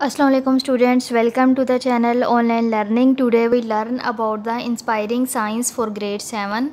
Assalamu alaikum students, welcome to the channel Online Learning. Today we learn about the inspiring science for grade 7.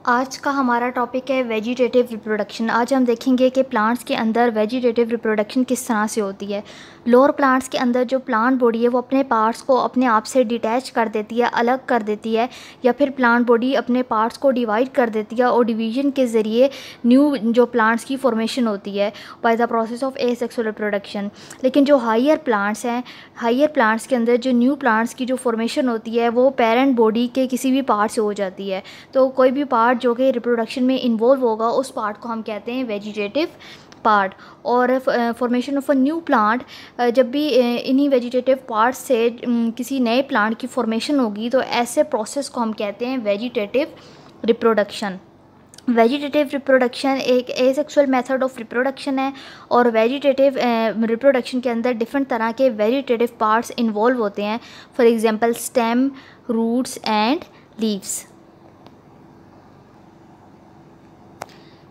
आज का हमारा topic है vegetative reproduction. आज हम देखेंगे कि प्लांट्स के अंदर वेजिटेटिव रिप्रोडक्शन किस तरह से होती है। लोअर प्लांट्स के अंदर जो प्लांट बॉडी है वो अपने पार्ट्स को अपने आप से डिटैच कर देती है, अलग कर देती है, या फिर प्लांट बॉडी अपने पार्ट्स को डिवाइड कर देती है और डिवीजन के ज़रिए न्यू जो प्लांट्स की फॉर्मेशन होती है by the process of asexual reproduction. लेकिन जो हायर प्लांट्स हैं, हायर प्लांट्स के अंदर जो न्यू प्लांट्स की जो फॉर्मेशन होती है वो पेरेंट बॉडी के किसी भी पार्ट से हो जाती है। तो कोई भी पार्ट जो कि रिप्रोडक्शन में इन्वॉल्व होगा उस पार्ट को हम कहते हैं वेजिटेटिव पार्ट। और formation of a new plant, जब भी इन्हीं वेजिटेटिव पार्ट से किसी नए प्लांट की फॉर्मेशन होगी तो ऐसे प्रोसेस को हम कहते हैं वेजिटेटिव रिप्रोडक्शन। वेजिटेटिव रिप्रोडक्शन एक एसेक्सुअल मेथड ऑफ रिप्रोडक्शन है और वेजिटेटिव रिप्रोडक्शन के अंदर डिफरेंट तरह के वेजिटेटिव पार्ट्स इन्वॉल्व होते हैं। For example stem, roots and leaves.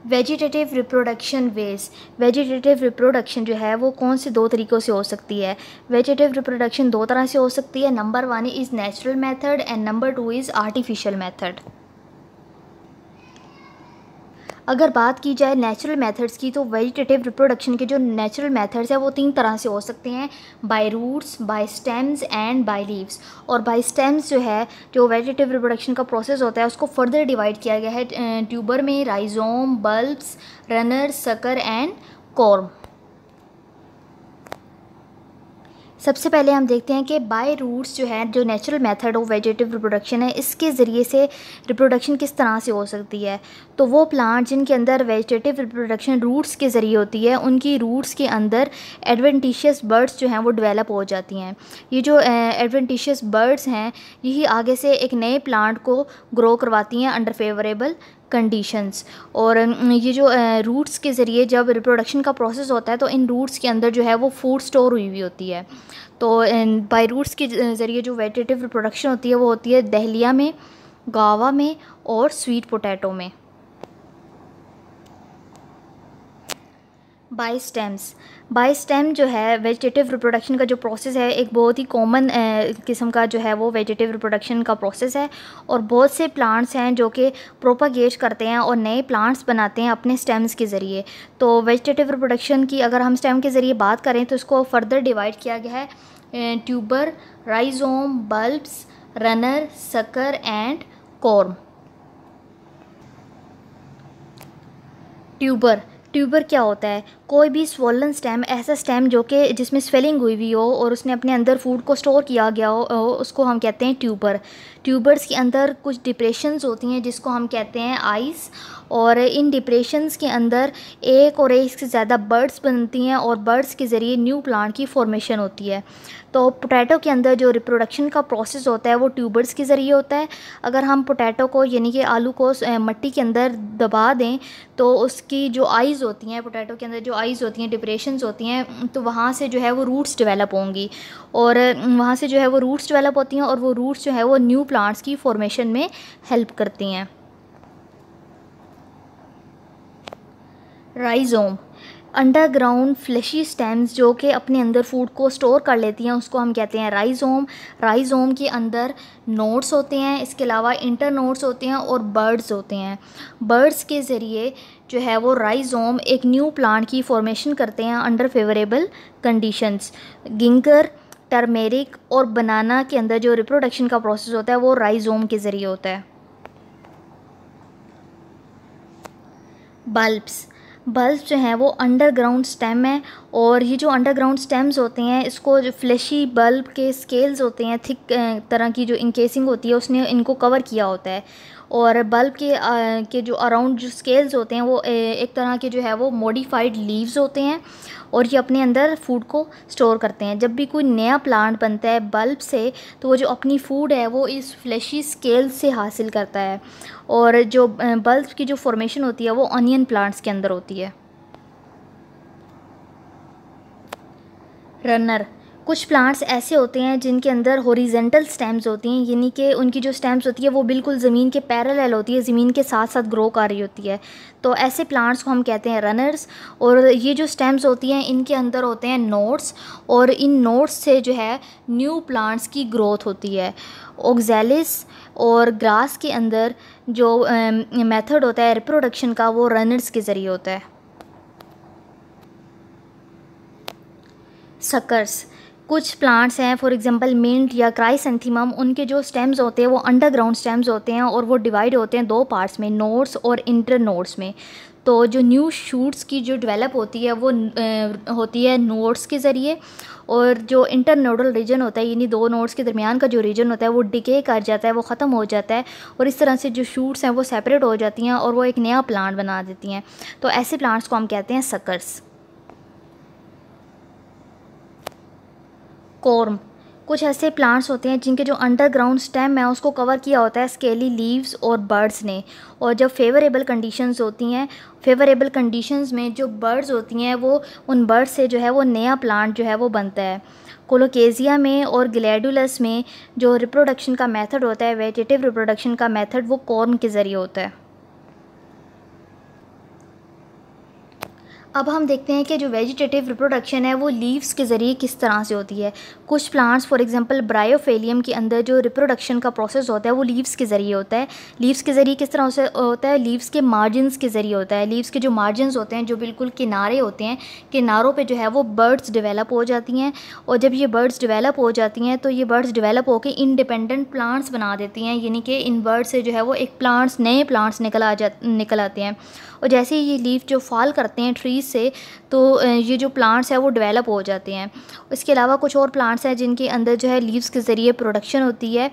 Vegetative reproduction veg, vegetative reproduction जो है वो कौन से दो तरीक़ों से हो सकती है। वेजिटेटिव रिप्रोडक्शन दो तरह से हो सकती है। Number 1 is natural method and number 2 is artificial method. अगर बात की जाए नेचुरल मेथड्स की तो वेजिटेटिव रिप्रोडक्शन के जो नेचुरल मेथड्स हैं वो 3 तरह से हो सकते हैं, by roots, by stems and by leaves. और बाय स्टेम्स जो है, जो वेजिटेटिव रिप्रोडक्शन का प्रोसेस होता है उसको फर्दर डिवाइड किया गया है ट्यूबर में, rhizome, bulbs, runner, sucker and corm. सबसे पहले हम देखते हैं कि बाय रूट्स जो है, जो natural method of vegetative reproduction है, इसके ज़रिए से रिप्रोडक्शन किस तरह से हो सकती है। तो वो प्लांट जिनके अंदर वेजिटेटिव रिप्रोडक्शन रूट्स के ज़रिए होती है, उनकी रूट्स के अंदर एडवेंटिशियस बर्ड्स जो हैं वो डेवलप हो जाती हैं। ये जो एडवेंटिशियस बर्ड्स हैं यही आगे से एक नए प्लांट को ग्रो करवाती हैं अंडर फेवरेबल कंडीशंस। और ये जो रूट्स के ज़रिए जब रिप्रोडक्शन का प्रोसेस होता है तो इन रूट्स के अंदर जो है वो फूड स्टोर हुई हुई होती है। तो बाय रूट्स के ज़रिए जो वेजिटेटिव रिप्रोडक्शन होती है वो होती है दहलिया में, गावा में और स्वीट पोटैटो में। बाय स्टेम्स, बाय स्टेम जो है वेजिटेटिव रिप्रोडक्शन का जो प्रोसेस है एक बहुत ही कॉमन किस्म का जो है वो वेजिटेटिव रिप्रोडक्शन का प्रोसेस है। और बहुत से प्लांट्स हैं जो कि प्रोपागेट करते हैं और नए प्लांट्स बनाते हैं अपने स्टेम्स के ज़रिए। तो वेजिटेटिव रिप्रोडक्शन की अगर हम स्टेम के ज़रिए बात करें तो इसको फर्दर डिवाइड किया गया है tuber, rhizome, bulbs, runner, sucker and corm. Tuber, tuber क्या होता है? कोई भी स्वोलन स्टेम, ऐसा स्टेम जो कि जिसमें स्वेलिंग हुई हुई हो और उसने अपने अंदर फूड को स्टोर किया गया हो, उसको हम कहते हैं ट्यूबर। ट्यूबर्स के अंदर कुछ डिप्रेशंस होती हैं जिसको हम कहते हैं आइस। और इन डिप्रेशंस के अंदर एक और एक से ज़्यादा बर्ड्स बनती हैं और बर्ड्स के ज़रिए न्यू प्लांट की फॉर्मेशन होती है। तो पोटैटो के अंदर जो रिप्रोडक्शन का प्रोसेस होता है वो ट्यूबर्स के ज़रिए होता है। अगर हम पोटैटो को यानी कि आलू को मिट्टी के अंदर दबा दें तो उसकी जो आइज़ होती हैं, पोटैटो के अंदर जो आइज़ होती हैं, डिप्रेशंस होती हैं, तो वहाँ से जो है वो रूट्स डेवलप होंगी। और वहाँ से जो है वो रूट्स डेवलप होती हैं और वो रूट्स जो है वो न्यू प्लांट्स की फॉर्मेशन में हेल्प करती हैं। राइजोम, अंडरग्राउंड फ्लैशी स्टेम्स जो कि अपने अंदर फूड को स्टोर कर लेती हैं उसको हम कहते हैं राइजोम। राइजोम के अंदर नोड्स होते हैं, इसके अलावा इंटर नोड्स होते हैं और बर्ड्स होते हैं। बर्ड्स के ज़रिए जो है वो राइजोम एक न्यू प्लांट की फॉर्मेशन करते हैं under favourable conditions. Ginger, turmeric और बनाना के अंदर जो रिप्रोडक्शन का प्रोसेस होता है वो राइजोम के ज़रिए होता है। बल्ब्स, बल्ब जो हैं वो अंडरग्राउंड स्टेम है और ये जो अंडरग्राउंड स्टेम्स होते हैं इसको जो फ्लैशी बल्ब के स्केल्स होते हैं, थिक तरह की जो इनकेसिंग होती है उसने इनको कवर किया होता है। और बल्ब के जो अराउंड जो स्केल्स होते हैं वो एक तरह के जो है वो मॉडिफाइड लीव्स होते हैं और ये अपने अंदर फूड को स्टोर करते हैं। जब भी कोई नया प्लांट बनता है बल्ब से तो वो जो अपनी फूड है वो इस फ्लैशी स्केल से हासिल करता है। और जो बल्ब की जो फॉर्मेशन होती है वो ऑनियन प्लांट्स के अंदर होती है। रनर, कुछ प्लांट्स ऐसे होते हैं जिनके अंदर हॉरिजेंटल स्टेम्स होती हैं, यानी कि उनकी जो स्टेम्स होती है वो बिल्कुल ज़मीन के पैरेलल होती है, ज़मीन के साथ साथ ग्रो कर रही होती है। तो ऐसे प्लांट्स को हम कहते हैं रनर्स। और ये जो स्टेम्स होती हैं इनके अंदर होते हैं नोड्स, और इन नोड्स से जो है न्यू प्लांट्स की ग्रोथ होती है। ऑक्जेलिस और ग्रास के अंदर जो मेथड होता है रिप्रोडक्शन का वो रनर्स के ज़रिए होता है। सकर्स, कुछ प्लांट्स हैं फॉर एग्जांपल मिंट या क्राइसेंथेमम, उनके जो स्टेम्स होते हैं वो अंडरग्राउंड स्टेम्स होते हैं और वो डिवाइड होते हैं दो पार्ट्स में, नोड्स और इंटर नोड्स में। तो जो न्यू शूट्स की जो डेवलप होती है वो होती है नोड्स के ज़रिए, और जो इंटरनोडल रीजन होता है यानी दो नोड्स के दरमियान का जो रीजन होता है वो डिके कर जाता है, वो ख़त्म हो जाता है, और इस तरह से जो शूट्स हैं वो सेपरेट हो जाती हैं और वो एक नया प्लांट बना देती हैं। तो ऐसे प्लांट्स को हम कहते हैं सकर्स। कॉर्म, कुछ ऐसे प्लांट्स होते हैं जिनके जो अंडरग्राउंड स्टेम है उसको कवर किया होता है स्केली लीव्स और बर्ड्स ने, और जब फेवरेबल कंडीशंस होती हैं, फेवरेबल कंडीशंस में जो बर्ड्स होती हैं वो उन बर्ड्स से जो है वो नया प्लांट जो है वो बनता है। कोलोकेशिया में और ग्लैडुलस में जो रिप्रोडक्शन का मेथड होता है, वेजिटेटिव रिप्रोडक्शन का मेथड, वो कॉर्म के ज़रिए होता है। अब हम देखते हैं कि जो वेजिटेटिव रिप्रोडक्शन है वो लीव्स के ज़रिए किस तरह से होती है। कुछ प्लांट्स फॉर एग्जांपल ब्रायोफेलियम के अंदर जो रिप्रोडक्शन का प्रोसेस होता है वो लीव्स के ज़रिए होता है। लीव्स के ज़रिए किस तरह से होता है? लीव्स के मार्जिन्स के ज़रिए होता है। लीव्स के जो मार्जिन्स होते हैं, जो बिल्कुल किनारे होते हैं, किनारों पर जो है वो बर्ड्स डेवलप हो जाती हैं, और जब ये बर्ड्स डेवलप हो जाती हैं तो ये बर्ड्स डेवलप होकर इंडिपेंडेंट प्लांट्स बना देती हैं, यानी कि इन बर्ड्स से जो है वो एक प्लांट्स, नए प्लांट्स निकल आते हैं। और जैसे ही ये लीफ जो फॉल करते हैं ट्रीज से, तो ये जो प्लांट्स हैं वो डेवलप हो जाते हैं। इसके अलावा कुछ और प्लांट्स हैं जिनके अंदर जो है लीव्स के ज़रिए प्रोडक्शन होती है,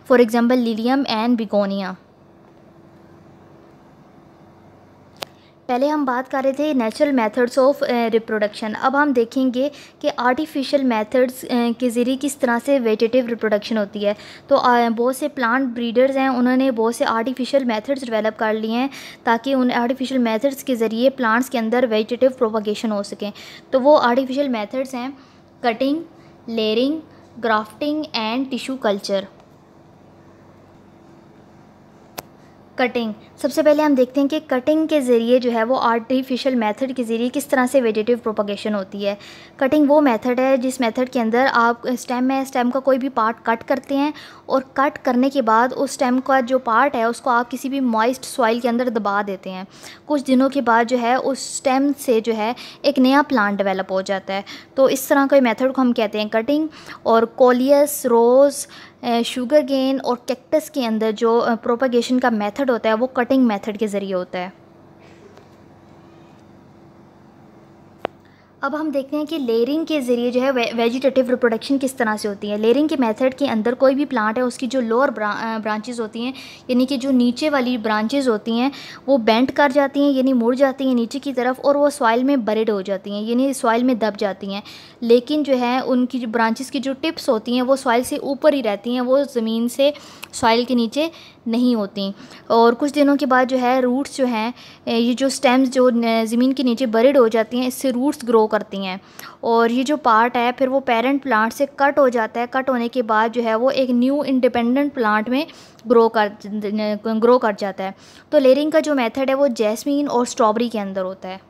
for example lilium and begonia. पहले हम बात कर रहे थे नेचुरल मेथड्स ऑफ रिप्रोडक्शन। अब हम देखेंगे कि आर्टिफिशियल मेथड्स के ज़रिए किस तरह से वेजिटेटिव रिप्रोडक्शन होती है। तो बहुत से प्लांट ब्रीडर्स हैं, उन्होंने बहुत से आर्टिफिशियल मेथड्स डेवलप कर लिए हैं ताकि उन आर्टिफिशियल मेथड्स के ज़रिए प्लांट्स के अंदर वेजिटेटिव प्रोपगेशन हो सकें। तो वो आर्टिफिशियल मेथड्स हैं cutting, layering, grafting and tissue culture. Cutting, सबसे पहले हम देखते हैं कि कटिंग के ज़रिए जो है वो आर्टिफिशियल मेथड के ज़रिए किस तरह से वेजिटेटिव प्रोपगेशन होती है। कटिंग वो मेथड है जिस मेथड के अंदर आप स्टेम का कोई भी पार्ट कट करते हैं, और कट करने के बाद उस स्टेम का जो पार्ट है उसको आप किसी भी मॉइस्ट सॉइल के अंदर दबा देते हैं। कुछ दिनों के बाद जो है उस स्टेम से जो है एक नया प्लांट डेवलप हो जाता है। तो इस तरह के मेथड को हम कहते हैं कटिंग। और कोलियस, रोज़, शुगर केन और कैक्टस के अंदर जो प्रोपगेशन का मेथड होता है वो कटिंग मेथड के ज़रिए होता है। अब हम देखते हैं कि लेयरिंग के ज़रिए जो है वेजिटेटिव रिप्रोडक्शन किस तरह से होती है। लेयरिंग के मेथड के अंदर कोई भी प्लांट है उसकी जो लोअर ब्रांचेस होती हैं, यानी कि जो नीचे वाली ब्रांचेस होती हैं वो बेंड कर जाती हैं, यानी मुड़ जाती हैं नीचे की तरफ, और वो सॉइल में बरिड हो जाती हैं, यानी सॉइल में दब जाती हैं। लेकिन जो है उनकी जो ब्रांचेस की जो टिप्स होती हैं वो सॉइल से ऊपर ही रहती हैं, वो ज़मीन से सॉइल के नीचे नहीं होती। और कुछ दिनों के बाद जो है रूट्स जो हैं, ये जो स्टेम्स जो ज़मीन के नीचे बरिड हो जाती हैं, इससे रूट्स ग्रो करती हैं, और ये जो पार्ट है फिर वो पेरेंट प्लांट से कट हो जाता है। कट होने के बाद जो है वो एक न्यू इंडिपेंडेंट प्लांट में ग्रो कर जाता है। तो लेयरिंग का जो मेथड है वो जैस्मीन और स्ट्रॉबेरी के अंदर होता है।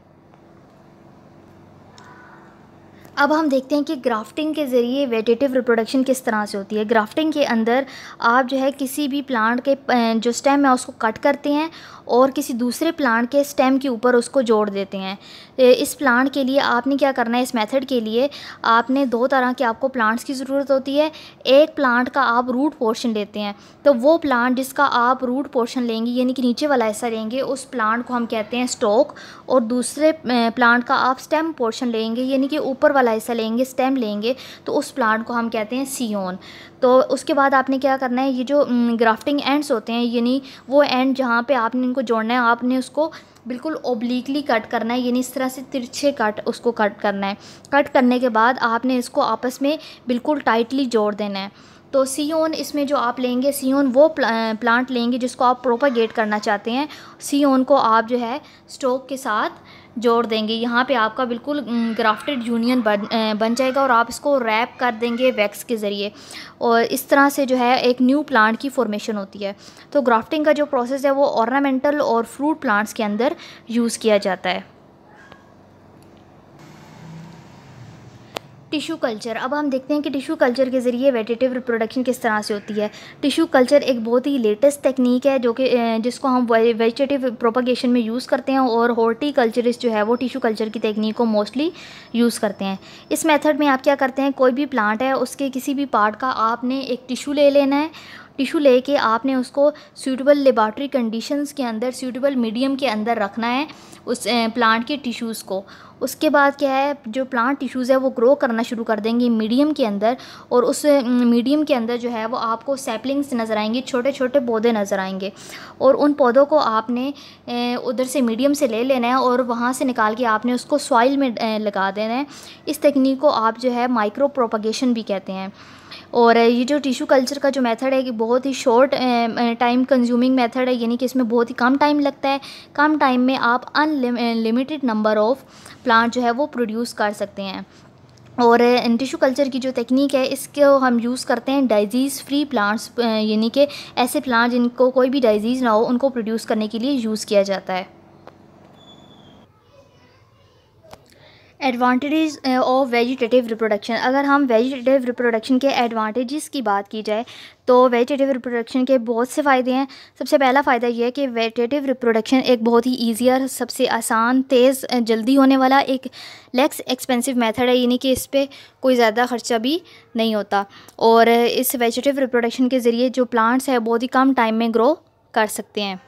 अब हम देखते हैं कि ग्राफ्टिंग के ज़रिए वेजिटेटिव रिप्रोडक्शन किस तरह से होती है। ग्राफ्टिंग के अंदर आप जो है किसी भी प्लांट के जो स्टेम है उसको कट करते हैं और किसी दूसरे प्लांट के स्टेम के ऊपर उसको जोड़ देते हैं। इस प्लांट के लिए आपने क्या करना है, इस मेथड के लिए आपने दो तरह के आपको प्लांट्स की ज़रूरत होती है। एक प्लांट का आप रूट पोर्शन लेते हैं, तो वो प्लांट जिसका आप रूट पोर्शन लेंगे यानी कि नीचे वाला हिस्सा लेंगे, उस प्लांट को हम कहते हैं स्टॉक। और दूसरे प्लांट का आप स्टेम पोर्शन लेंगे यानी कि ऊपर वाला हिस्सा लेंगे, स्टेम लेंगे, तो उस प्लांट को हम कहते हैं सीओन। तो उसके बाद आपने क्या करना है, ये जो ग्राफ्टिंग एंड्स होते हैं यानी वो एंड जहाँ पे आपने इनको जोड़ना है, आपने उसको बिल्कुल ओब्लिकली कट करना है, यानी इस तरह से तिरछे उसको कट करना है। कट करने के बाद आपने इसको आपस में बिल्कुल टाइटली जोड़ देना है। तो सीओन इसमें जो आप लेंगे, सीओन वो प्लांट लेंगे जिसको आप प्रोपागेट करना चाहते हैं। सीओन को आप जो है स्टॉक के साथ जोड़ देंगे, यहाँ पे आपका बिल्कुल ग्राफ्टेड यूनियन बन जाएगा और आप इसको रैप कर देंगे वैक्स के ज़रिए, और इस तरह से जो है एक न्यू प्लांट की फॉर्मेशन होती है। तो ग्राफ्टिंग का जो प्रोसेस है वो ऑर्नामेंटल और फ्रूट प्लांट्स के अंदर यूज़ किया जाता है। Tissue culture. अब हम देखते हैं कि टिश्यू कल्चर के ज़रिए वेजिटेटिव रिप्रोडक्शन किस तरह से होती है। टिश्यू कल्चर एक बहुत ही लेटेस्ट टेक्निक है जो कि जिसको हम वेजिटेटिव प्रोपगेशन में यूज़ करते हैं, और हॉर्टिकल्चरिस्ट जो है वो टिश्यू कल्चर की टेक्निक को मोस्टली यूज़ करते हैं। इस मेथड में आप क्या करते हैं, कोई भी प्लांट है उसके किसी भी पार्ट का आपने एक टिश्यू ले लेना है। टिश्यू लेके आपने उसको सूटेबल लेबॉरेटरी कंडीशंस के अंदर, सूटेबल मीडियम के अंदर रखना है उस प्लांट के टिश्यूज़ को। उसके बाद क्या है, जो प्लांट टिश्यूज़ है वो ग्रो करना शुरू कर देंगे मीडियम के अंदर, और उस मीडियम के अंदर जो है वो आपको सैपलिंग्स नज़र आएंगे, छोटे छोटे पौधे नज़र आएंगे, और उन पौधों को आपने उधर से मीडियम से ले लेना है और वहाँ से निकाल के आपने उसको सॉइल में लगा देना है। इस टेक्निक को आप जो है माइक्रो प्रोपगेशन भी कहते हैं। और ये जो टिश्यू कल्चर का जो मेथड है कि बहुत ही शॉर्ट टाइम कंज्यूमिंग मेथड है, यानी कि इसमें बहुत ही कम टाइम लगता है। कम टाइम में आप अनलिमिटेड नंबर ऑफ़ प्लांट जो है वो प्रोड्यूस कर सकते हैं। और टिश्यू कल्चर की जो टेक्निक है इसको हम यूज़ करते हैं डाइजीज़ फ्री प्लांट्स, यानी कि ऐसे प्लांट जिनको कोई भी डाइजीज़ ना हो उनको प्रोड्यूस करने के लिए यूज़ किया जाता है। Advantages of vegetative reproduction. अगर हम वेजिटेटिव रिप्रोडक्शन के एडवांटेजेस की बात की जाए तो वेजिटेटिव रिप्रोडक्शन के बहुत से फ़ायदे हैं। सबसे पहला फ़ायदा ये है कि वेजिटेटिव रिप्रोडक्शन एक बहुत ही ईजियर, सबसे आसान, तेज़, जल्दी होने वाला एक लेस एक्सपेंसिव मेथड है, यानी कि इस पे कोई ज़्यादा ख़र्चा भी नहीं होता। और इस वेजिटेटिव रिप्रोडक्शन के ज़रिए जो प्लांट्स है बहुत ही कम टाइम में ग्रो कर सकते हैं।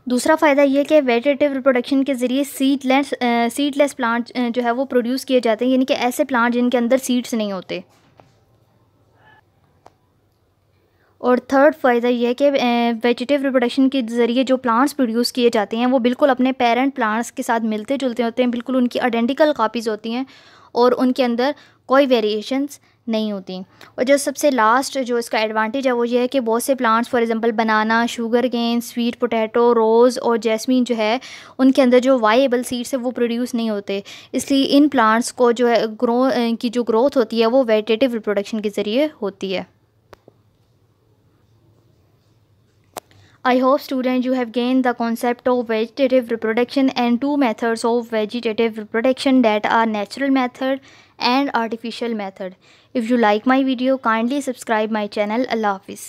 दूसरा फ़ायदा ये कि वेजिटेटिव रिप्रोडक्शन के ज़रिए सीडलेस प्लांट जो है वो प्रोड्यूस किए जाते हैं, यानी कि ऐसे प्लांट जिनके अंदर सीड्स नहीं होते। और थर्ड फ़ायदा ये है कि वेजिटेटिव रिप्रोडक्शन के ज़रिए जो प्लांट्स प्रोड्यूस किए जाते हैं वो बिल्कुल अपने पेरेंट प्लांट्स के साथ मिलते जुलते होते हैं, बिल्कुल उनकी आइडेंटिकल कॉपीज़ होती हैं और उनके अंदर कोई वेरिएशंस नहीं होती। और जो सबसे लास्ट जो इसका एडवांटेज है वो ये है कि बहुत से plants, for example banana, sugar cane, sweet potato, rose और जैस्मीन जो है उनके अंदर जो वाइएबल सीड्स है वो प्रोड्यूस नहीं होते। इसलिए इन प्लांट्स को जो है की जो ग्रोथ होती है वो वेजिटेटिव रिप्रोडक्शन के ज़रिए होती है। I hope students you have gained the concept of vegetative reproduction and two methods of vegetative reproduction, that are natural method and artificial method. If you like my video, kindly subscribe my channel. Allah Hafiz.